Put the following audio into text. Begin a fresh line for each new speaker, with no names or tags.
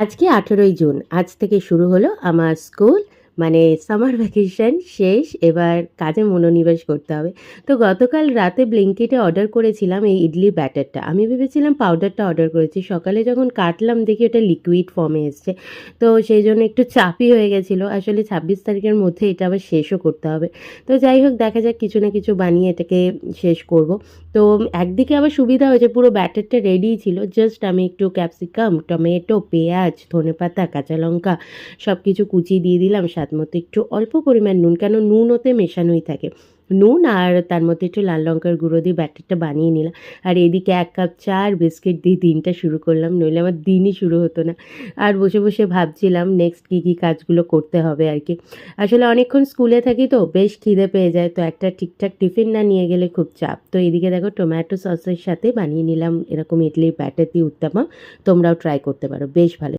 আজকে 18ই জুন। আজ থেকে শুরু হলো আমার স্কুল। মানে সামার ভ্যাকেশন শেষ। এবার কাজে মনোনিবেশ করতে হবে। তো গতকাল রাতে ব্লিঙ্কিটে অর্ডার করেছিলাম এই ইডলির ব্যাটারটা। আমি ভেবেছিলাম পাউডারটা অর্ডার করেছি। সকালে যখন কাটলাম দেখি ওটা লিকুইড ফর্মে এসছে। তো সেইজন্য একটু চাপই হয়ে গেছিলো। আসলে 26 তারিখের মধ্যে এটা আবার শেষও করতে হবে। তো যাই হোক দেখা যাক কিছু না কিছু বানিয়ে এটাকে শেষ করব। তো একদিকে আবার সুবিধা হয়েছে পুরো ব্যাটারটা রেডিই ছিল। জাস্ট আমি একটু ক্যাপসিকাম, টমেটো, পেঁয়াজ, ধনেপাতা, কাঁচা লঙ্কা সব কিছু কুচিয়ে দিয়ে দিলাম। স্বাদমতো একটু অল্প পরিমাণ নুন, কেন নুন ওতে মেশানোই থাকে। নুন আর তার মধ্যে একটু লাল লঙ্কার গুঁড়ো দিয়ে ব্যাটারটা বানিয়ে নিলাম। আর এদিকে ১ কাপ চা আর বিস্কিট দিয়ে দিনটা শুরু করলাম। নইলে আমার দিনই শুরু হতো না। আর বসে, বসে ভাবছিলাম নেক্সট কী কাজগুলো করতে হবে আরকি। আসলে অনেকক্ষণ স্কুলে থাকি তো বেশ খিদে পেয়ে যায়। তো একটা ঠিকঠাক টিফিন না নিয়ে গেলে খুব চাপ। তো এদিকে দেখো টমেটো সসের সাথে বানিয়ে নিলাম এরকম ইডলির ব্যাটার দিয়ে উত্তপা। তোমরাও ট্রাই করতে পারো। বেশ ভালো